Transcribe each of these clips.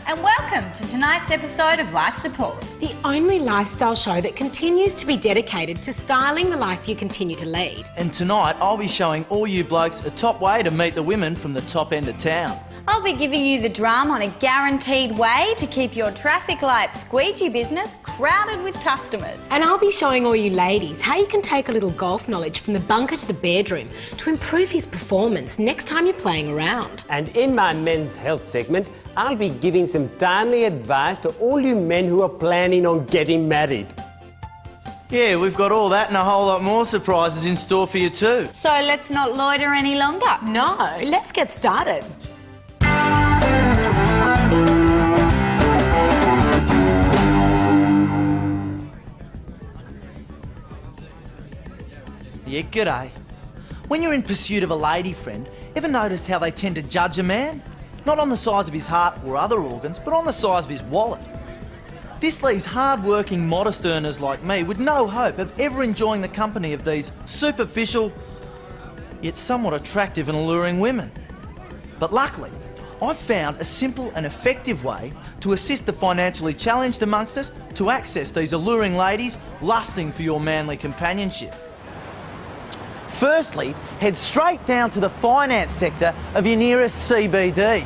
and welcome to tonight's episode of Life Support. The only lifestyle show that continues to be dedicated to styling the life you continue to lead. And tonight I'll be showing all you blokes a top way to meet the women from the top end of town. I'll be giving you the drum on a guaranteed way to keep your traffic light squeegee business crowded with customers. And I'll be showing all you ladies how you can take a little golf knowledge from the bunker to the bedroom to improve his performance next time you're playing around. And in my men's health segment, I'll be giving some timely advice to all you men who are planning on getting married. Yeah, we've got all that and a whole lot more surprises in store for you too. So let's not loiter any longer. No, let's get started. Yeah, g'day. When you're in pursuit of a lady friend, ever noticed how they tend to judge a man? Not on the size of his heart or other organs, but on the size of his wallet. This leaves hard-working, modest earners like me with no hope of ever enjoying the company of these superficial, yet somewhat attractive and alluring women. But luckily, I've found a simple and effective way to assist the financially challenged amongst us to access these alluring ladies lusting for your manly companionship. Firstly, head straight down to the finance sector of your nearest CBD.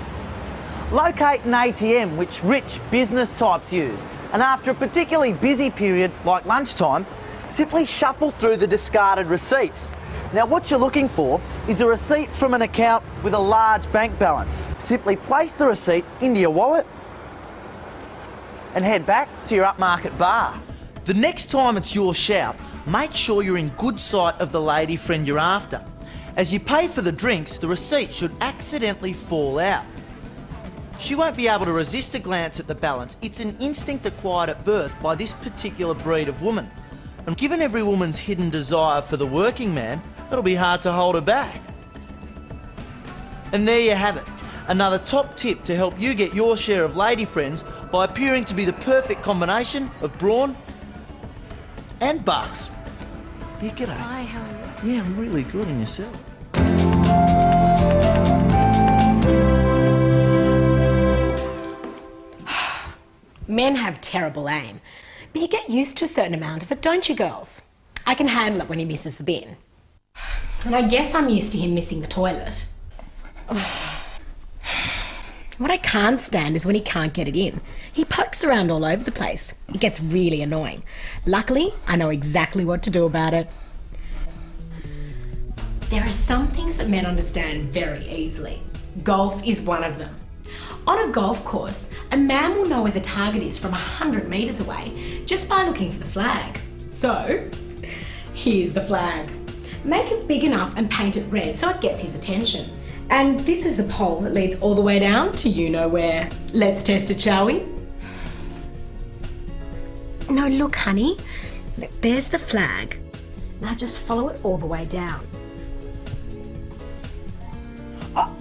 Locate an ATM which rich business types use, and after a particularly busy period like lunchtime, simply shuffle through the discarded receipts. Now what you're looking for is a receipt from an account with a large bank balance. Simply place the receipt into your wallet and head back to your upmarket bar. The next time it's your shout, make sure you're in good sight of the lady friend you're after. As you pay for the drinks, the receipt should accidentally fall out. She won't be able to resist a glance at the balance. It's an instinct acquired at birth by this particular breed of woman. And given every woman's hidden desire for the working man, it'll be hard to hold her back. And there you have it. Another top tip to help you get your share of lady friends by appearing to be the perfect combination of brawn and bucks. Yeah, g'day. Hi, how are you? Yeah, I'm really good, and yourself? Men have terrible aim, but you get used to a certain amount of it, don't you, girls? I can handle it when he misses the bin. And I guess I'm used to him missing the toilet. What I can't stand is when he can't get it in. He pokes around all over the place. It gets really annoying. Luckily, I know exactly what to do about it. There are some things that men understand very easily. Golf is one of them. On a golf course, a man will know where the target is from 100 metres away just by looking for the flag. So, here's the flag. Make it big enough and paint it red so it gets his attention. And this is the pole that leads all the way down to you-know-where. Let's test it, shall we? No, look, honey. Look, there's the flag. Now just follow it all the way down. Oh,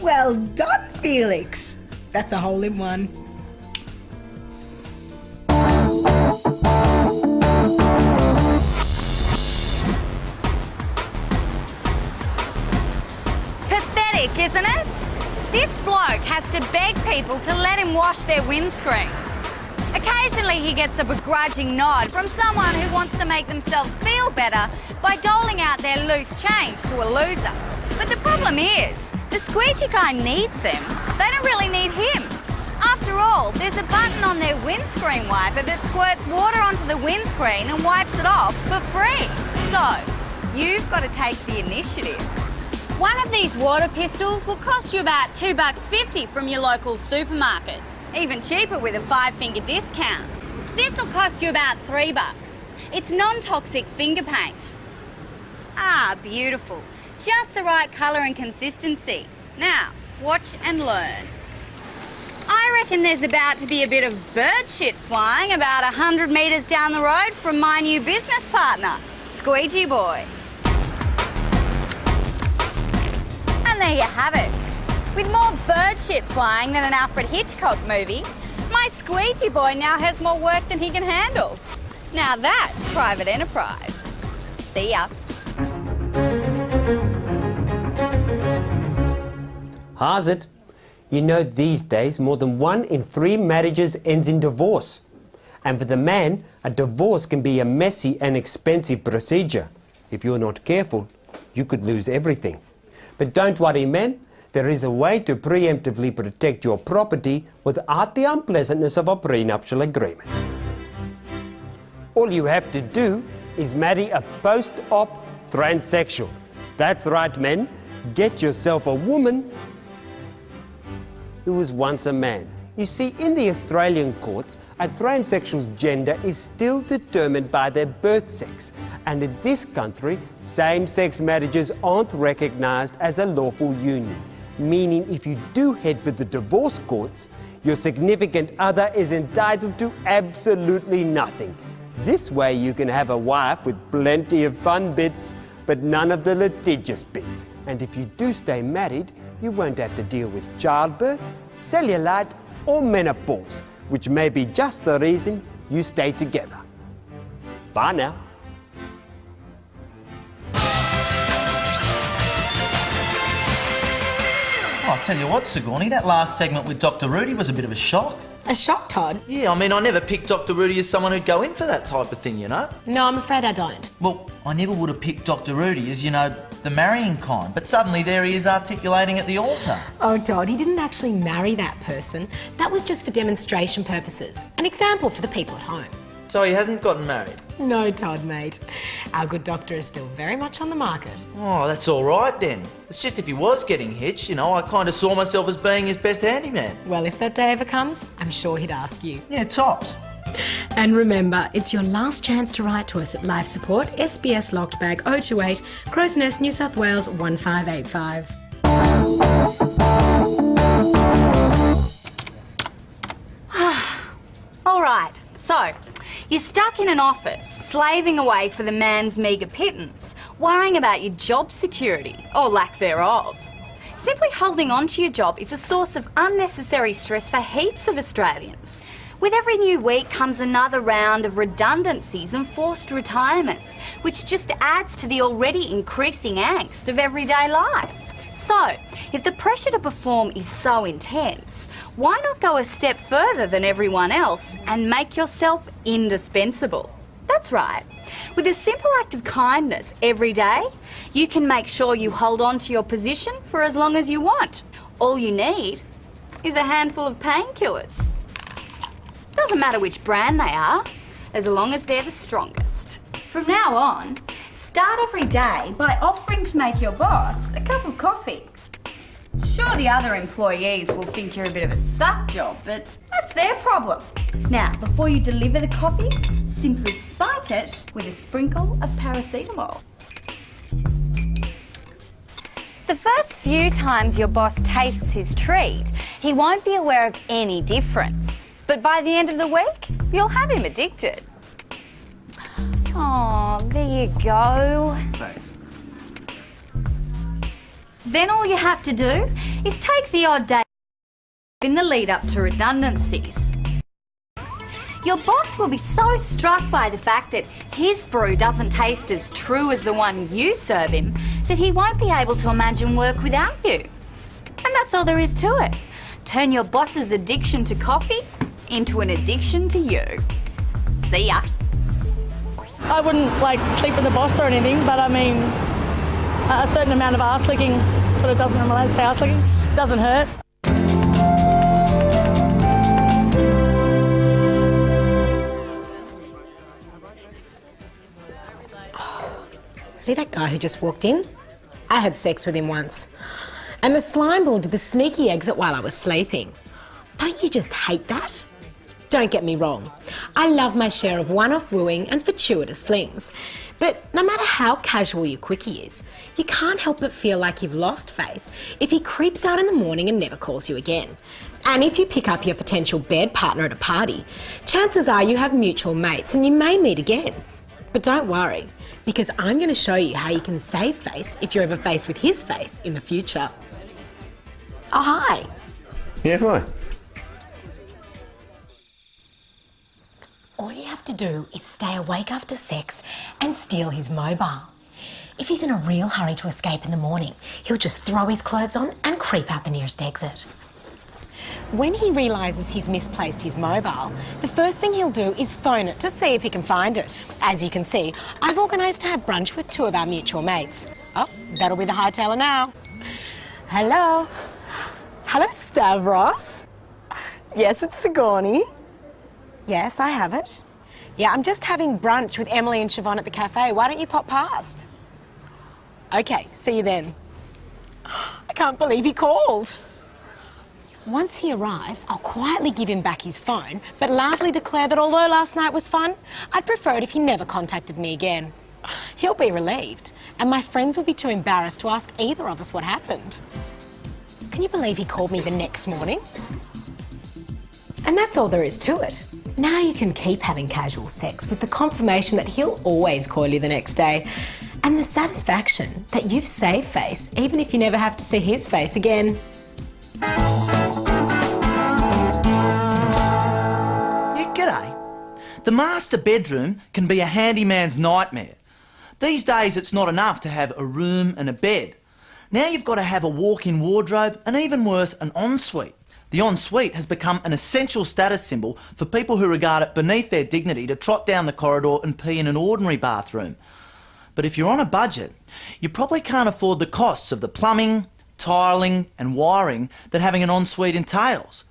well done, Felix. That's a hole in one. Pathetic, isn't it? This bloke has to beg people to let him wash their windscreens. Occasionally he gets a begrudging nod from someone who wants to make themselves feel better by doling out their loose change to a loser. But the problem is, the squeegee guy needs them. They don't really need him. After all, there's a button on their windscreen wiper that squirts water onto the windscreen and wipes it off for free. So, you've got to take the initiative. One of these water pistols will cost you about $2.50 from your local supermarket. Even cheaper with a 5-finger discount. This will cost you about $3. It's non-toxic finger paint. Ah, beautiful. Just the right colour and consistency. Now, watch and learn. I reckon there's about to be a bit of bird shit flying about 100 metres down the road from my new business partner, Squeegee Boy. And there you have it. With more bird shit flying than an Alfred Hitchcock movie, my Squeegee Boy now has more work than he can handle. Now that's private enterprise. See ya. How's it? You know, these days, more than 1 in 3 marriages ends in divorce. And for the man, a divorce can be a messy and expensive procedure. If you're not careful, you could lose everything. But don't worry, men. There is a way to preemptively protect your property without the unpleasantness of a prenuptial agreement. All you have to do is marry a post-op transsexual. That's right, men. Get yourself a woman who was once a man. You see, in the Australian courts, a transsexual's gender is still determined by their birth sex. And in this country, same-sex marriages aren't recognised as a lawful union. Meaning if you do head for the divorce courts, your significant other is entitled to absolutely nothing. This way you can have a wife with plenty of fun bits, but none of the litigious bits. And if you do stay married, you won't have to deal with childbirth, cellulite, or menopause, which may be just the reason you stay together. Bye now. Oh, I'll tell you what, Sigourney, that last segment with Dr. Rudy was a bit of a shock. A shock, Todd? Yeah, I mean, I never picked Dr. Rudy as someone who'd go in for that type of thing, you know? No, I'm afraid I don't. Well, I never would have picked Dr. Rudy as, you know, the marrying kind, but suddenly there he is articulating at the altar. Oh, Todd, he didn't actually marry that person. That was just for demonstration purposes. An example for the people at home. So he hasn't gotten married? No, Todd, mate. Our good doctor is still very much on the market. Oh, that's all right then. It's just if he was getting hitched, you know, I kind of saw myself as being his best handyman. Well, if that day ever comes, I'm sure he'd ask you. Yeah, tops. And remember, it's your last chance to write to us at Life Support, SBS Locked Bag 028, Crows Nest, New South Wales 1585. All right, so you're stuck in an office, slaving away for the man's meagre pittance, worrying about your job security, or lack thereof. Simply holding on to your job is a source of unnecessary stress for heaps of Australians. With every new week comes another round of redundancies and forced retirements, which just adds to the already increasing angst of everyday life. So, if the pressure to perform is so intense, why not go a step further than everyone else and make yourself indispensable? That's right. With a simple act of kindness every day, you can make sure you hold on to your position for as long as you want. All you need is a handful of painkillers. Doesn't matter which brand they are, as long as they're the strongest. From now on, start every day by offering to make your boss a cup of coffee. Sure, the other employees will think you're a bit of a suck job, but that's their problem. Now, before you deliver the coffee, simply spike it with a sprinkle of paracetamol. The first few times your boss tastes his treat, he won't be aware of any difference. But by the end of the week, you'll have him addicted. Oh, there you go. Thanks. Then all you have to do is take the odd day in the lead up to redundancies. Your boss will be so struck by the fact that his brew doesn't taste as true as the one you serve him that he won't be able to imagine work without you. And that's all there is to it. Turn your boss's addiction to coffee into an addiction to you. See ya. I wouldn't sleep with the boss or anything, but I mean, a certain amount of arse licking sort of doesn't relate to arse licking. Doesn't hurt. See that guy who just walked in? I had sex with him once. And the slime ball did the sneaky exit while I was sleeping. Don't you just hate that? Don't get me wrong. I love my share of one-off wooing and fortuitous flings. But no matter how casual your quickie is, you can't help but feel like you've lost face if he creeps out in the morning and never calls you again. And if you pick up your potential bed partner at a party, chances are you have mutual mates and you may meet again. But don't worry, because I'm going to show you how you can save face if you're ever faced with his face in the future. Oh, hi. Yeah, hi. All you have to do is stay awake after sex and steal his mobile. If he's in a real hurry to escape in the morning, he'll just throw his clothes on and creep out the nearest exit. when he realises he's misplaced his mobile, the first thing he'll do is phone it to see if he can find it. As you can see, I've organised to have brunch with 2 of our mutual mates. Oh, that'll be the hightailer now. Hello. Hello, Stavros. Yes, it's Sigourney. Yes, I have it. Yeah, I'm just having brunch with Emily and Siobhan at the cafe. Why don't you pop past? Okay, see you then. I can't believe he called. Once he arrives, I'll quietly give him back his phone, but loudly declare that although last night was fun, I'd prefer it if he never contacted me again. He'll be relieved, and my friends will be too embarrassed to ask either of us what happened. Can you believe he called me the next morning? And that's all there is to it. Now you can keep having casual sex with the confirmation that he'll always call you the next day, and the satisfaction that you've saved face even if you never have to see his face again. Yeah, g'day. The master bedroom can be a handyman's nightmare. These days it's not enough to have a room and a bed. Now you've got to have a walk-in wardrobe and even worse, an ensuite. The ensuite has become an essential status symbol for people who regard it beneath their dignity to trot down the corridor and pee in an ordinary bathroom. But if you're on a budget, you probably can't afford the costs of the plumbing, tiling and wiring that having an ensuite entails.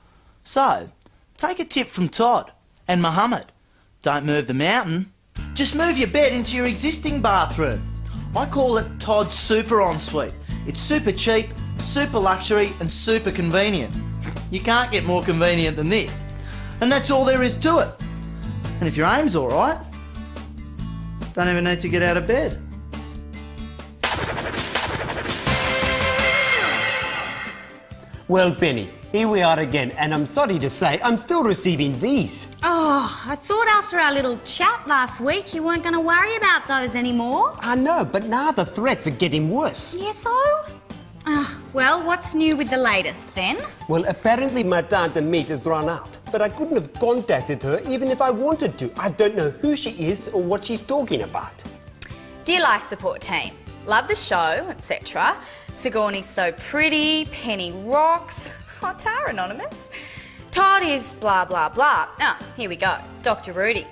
So, take a tip from Todd and Mohammed. Don't move the mountain, just move your bed into your existing bathroom. I call it Todd's Super Ensuite. It's super cheap, super luxury and super convenient. You can't get more convenient than this. And that's all there is to it. And if your aim's alright, don't even need to get out of bed. Well, Penny, here we are again, and I'm sorry to say I'm still receiving these. Oh, I thought after our little chat last week you weren't going to worry about those anymore. I know, but now the threats are getting worse. Yes, so? Well, what's new with the latest then? Well, apparently my time to meet has run out, but I couldn't have contacted her even if I wanted to. I don't know who she is or what she's talking about. Dear Life Support Team, love the show, etc. Sigourney's so pretty, Penny rocks. Oh, Tara Anonymous. Todd is blah, blah, blah. Here we go. Dr. Rudy.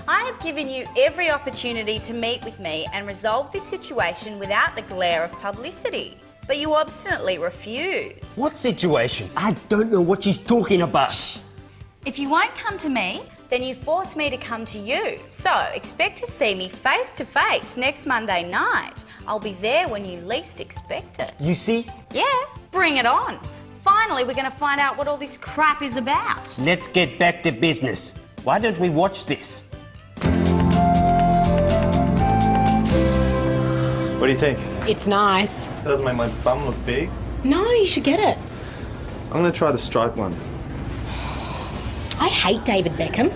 I have given you every opportunity to meet with me and resolve this situation without the glare of publicity. But you obstinately refuse. What situation? I don't know what she's talking about. Shh. If you won't come to me, then you force me to come to you. So expect to see me face to face next Monday night. I'll be there when you least expect it. You see? Yeah, bring it on. Finally, we're going to find out what all this crap is about. Let's get back to business. Why don't we watch this? What do you think? It's nice. Doesn't make my bum look big. No, you should get it. I'm gonna try the stripe one. I hate David Beckham.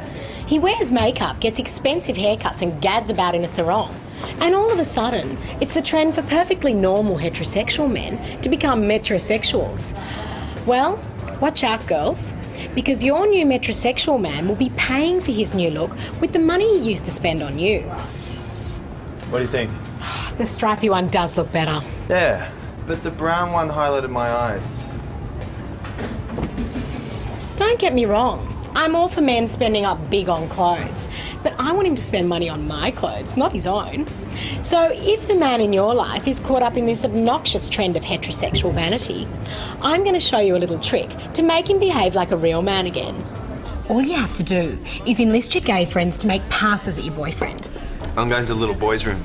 He wears makeup, gets expensive haircuts and gads about in a sarong. And all of a sudden, it's the trend for perfectly normal heterosexual men to become metrosexuals. Well, watch out, girls, because your new metrosexual man will be paying for his new look with the money he used to spend on you. What do you think? The stripy one does look better. Yeah, but the brown one highlighted my eyes. Don't get me wrong. I'm all for men spending up big on clothes, but I want him to spend money on my clothes, not his own. So if the man in your life is caught up in this obnoxious trend of heterosexual vanity, I'm going to show you a little trick to make him behave like a real man again. All you have to do is enlist your gay friends to make passes at your boyfriend. I'm going to the little boy's room.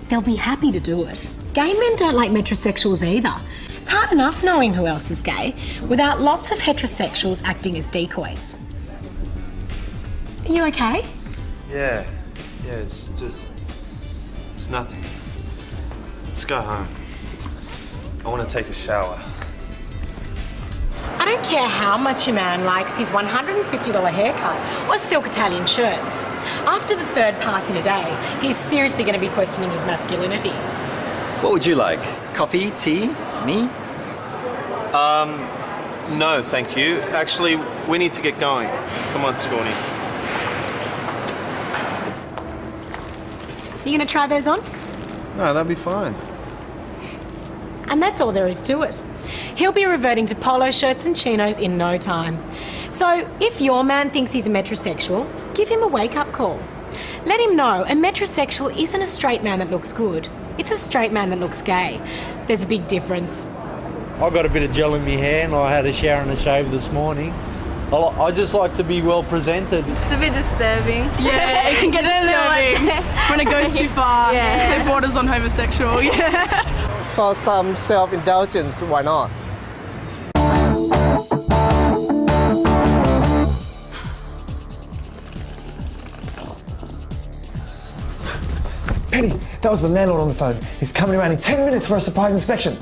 They'll be happy to do it. Gay men don't like metrosexuals either. It's hard enough knowing who else is gay without lots of heterosexuals acting as decoys. Are you okay? Yeah, it's nothing. Let's go home. I want to take a shower. I don't care how much your man likes his $150 haircut or silk Italian shirts. After the third pass in a day, he's seriously going to be questioning his masculinity. What would you like? Coffee, tea, me? No, thank you. Actually, we need to get going. Come on, Sigourney. You going to try those on? No, that'll be fine. And that's all there is to it. He'll be reverting to polo shirts and chinos in no time. So if your man thinks he's a metrosexual, give him a wake-up call. Let him know a metrosexual isn't a straight man that looks good. It's a straight man that looks gay. There's a big difference. I got a bit of gel in my hair and I had a shower and a shave this morning. I just like to be well presented. It's a bit disturbing. Yeah, it can get disturbing when it goes too far. Yeah. It borders on homosexual, yeah. For some self-indulgence, why not? Penny, that was the landlord on the phone. He's coming around in 10 minutes for a surprise inspection.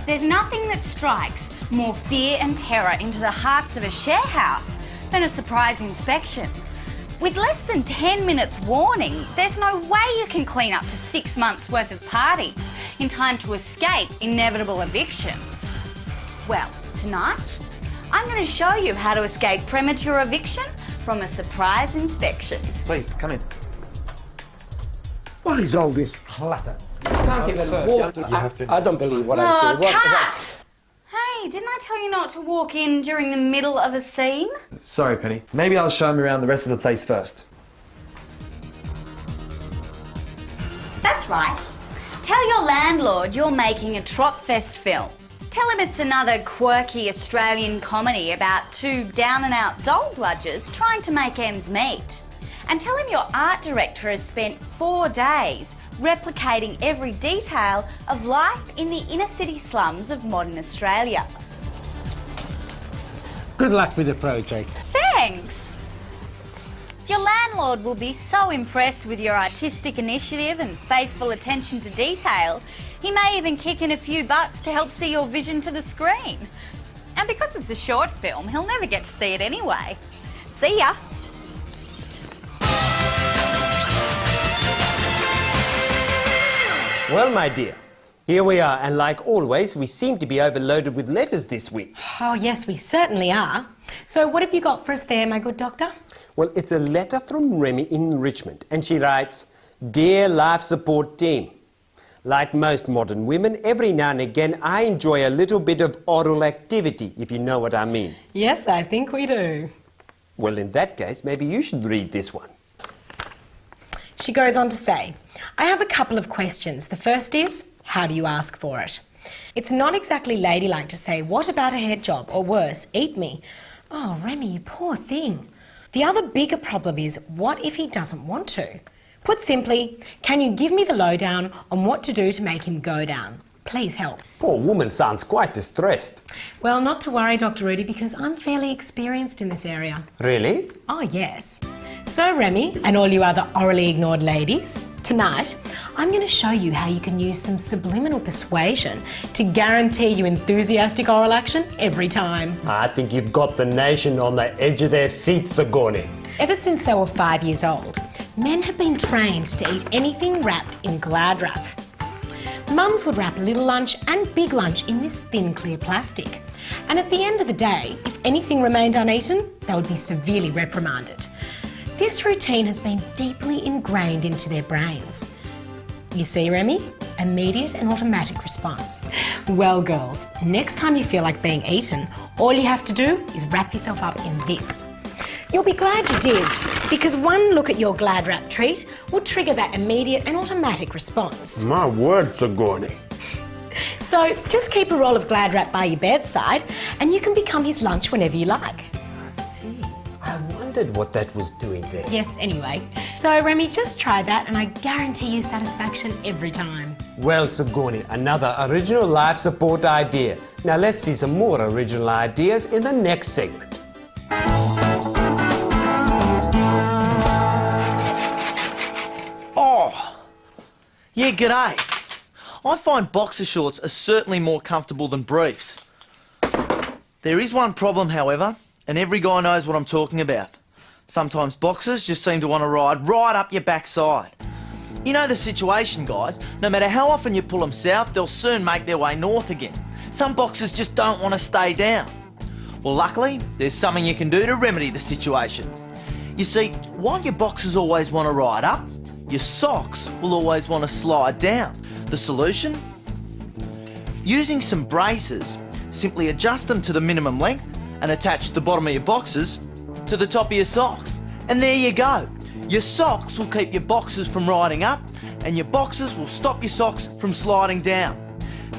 There's nothing that strikes more fear and terror into the hearts of a share house than a surprise inspection. With less than 10 minutes warning, there's no way you can clean up to 6 months' worth of parties in time to escape inevitable eviction. Well, tonight, I'm going to show you how to escape premature eviction from a surprise inspection. Please, come in. What is all this clutter? Can't even walk. I don't believe what I Oh, say. cut! Hey, didn't I tell you not to walk in during the middle of a scene? Sorry, Penny. Maybe I'll show him around the rest of the place first. That's right. Tell your landlord you're making a Tropfest film. Tell him it's another quirky Australian comedy about two down-and-out doll bludgers trying to make ends meet. And tell him your art director has spent 4 days replicating every detail of life in the inner city slums of modern Australia. Good luck with the project. Thanks! Your landlord will be so impressed with your artistic initiative and faithful attention to detail, he may even kick in a few bucks to help see your vision to the screen. And because it's a short film, he'll never get to see it anyway. See ya! Well, my dear, here we are, and like always, we seem to be overloaded with letters this week. Oh, yes, we certainly are. So what have you got for us there, my good doctor? Well, it's a letter from Remy in Richmond, and she writes, Dear Life Support Team, like most modern women, every now and again I enjoy a little bit of oral activity, if you know what I mean. Yes, I think we do. Well, in that case, maybe you should read this one. She goes on to say, I have a couple of questions. The first is, how do you ask for it? It's not exactly ladylike to say, what about a head job, or worse, eat me. Oh, Remy, you poor thing. The other bigger problem is, what if he doesn't want to? Put simply, can you give me the lowdown on what to do to make him go down? Please help. Poor woman sounds quite distressed. Well, not to worry, Dr. Rudy, because I'm fairly experienced in this area. Really? Oh, yes. So, Remy, and all you other orally ignored ladies, tonight I'm going to show you how you can use some subliminal persuasion to guarantee you enthusiastic oral action every time. I think you've got the nation on the edge of their seats, Sigourney. Ever since they were 5 years old, men have been trained to eat anything wrapped in Glad wrap. Mums would wrap little lunch and big lunch in this thin, clear plastic. And at the end of the day, if anything remained uneaten, they would be severely reprimanded. This routine has been deeply ingrained into their brains. You see, Remy? Immediate and automatic response. Well, girls, next time you feel like being eaten, all you have to do is wrap yourself up in this. You'll be glad you did, because one look at your Glad wrap treat will trigger that immediate and automatic response. My word, Sigourney. So just keep a roll of Glad wrap by your bedside and you can become his lunch whenever you like. I see. I wondered what that was doing there. Yes, anyway. So, Remy, just try that and I guarantee you satisfaction every time. Well, Sigourney, another original life support idea. Now let's see some more original ideas in the next segment. Yeah, g'day. I find boxer shorts are certainly more comfortable than briefs. There is one problem, however, and every guy knows what I'm talking about. Sometimes boxers just seem to want to ride right up your backside. You know the situation, guys. No matter how often you pull them south, they'll soon make their way north again. Some boxers just don't want to stay down. Well, luckily, there's something you can do to remedy the situation. You see, while your boxers always want to ride up, your socks will always want to slide down. The solution? Using some braces, simply adjust them to the minimum length and attach the bottom of your boxers to the top of your socks. And there you go. Your socks will keep your boxers from riding up and your boxers will stop your socks from sliding down.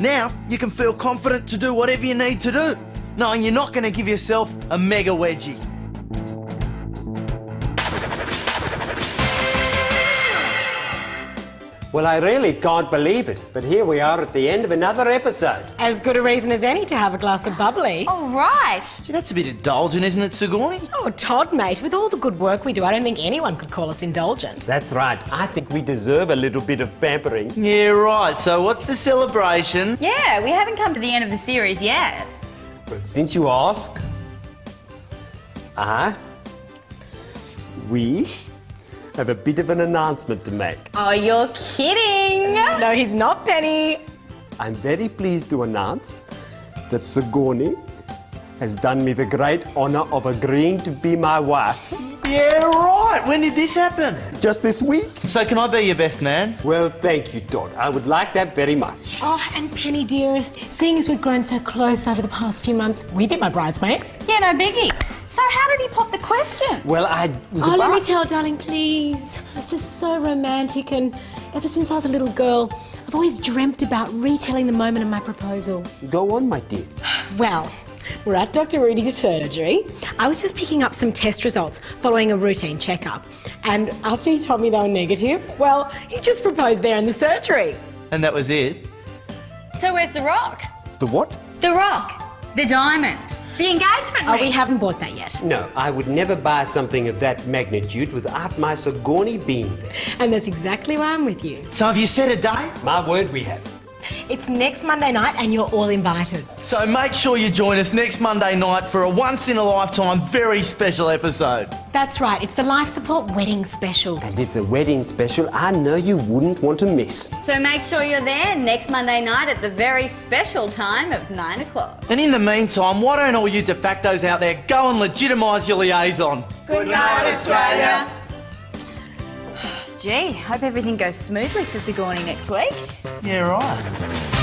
Now you can feel confident to do whatever you need to do, knowing you're not going to give yourself a mega wedgie. Well, I really can't believe it, but here we are at the end of another episode. As good a reason as any to have a glass of bubbly. All right. Gee, that's a bit indulgent, isn't it, Sigourney? Oh, Todd, mate, with all the good work we do, I don't think anyone could call us indulgent. That's right. I think we deserve a little bit of pampering. Yeah, right. So what's the celebration? Yeah, we haven't come to the end of the series yet. Well, since you ask, we have a bit of an announcement to make. Oh, you're kidding. No, he's not, Penny. I'm very pleased to announce that Sigourney has done me the great honour of agreeing to be my wife. Yeah, right. When did this happen? Just this week. So can I be your best man? Well, thank you, Todd. I would like that very much. Oh, and Penny, dearest, seeing as we've grown so close over the past few months, will you be my bridesmaid? Yeah, no biggie. So how did he pop the question? Well, I was Oh, let about... me tell, darling, please. It's just so romantic, and ever since I was a little girl, I've always dreamt about retelling the moment of my proposal. Go on, my dear. Well, we're at Dr. Rudy's surgery. I was just picking up some test results following a routine checkup. And after he told me they were negative, well, he just proposed there in the surgery. And that was it? So where's the rock? The what? The rock. The diamond. The engagement ring. Oh, we haven't bought that yet. No, I would never buy something of that magnitude without my Sigourney being there. And that's exactly why I'm with you. So have you set a date? My word, we have. It's next Monday night and you're all invited. So make sure you join us next Monday night for a once-in-a-lifetime very special episode. That's right, it's the Life Support Wedding Special. And it's a wedding special I know you wouldn't want to miss. So make sure you're there next Monday night at the very special time of 9 o'clock. And in the meantime, why don't all you de factos out there go and legitimise your liaison? Good night, Australia. Gee, hope everything goes smoothly for Sigourney next week. Yeah, right.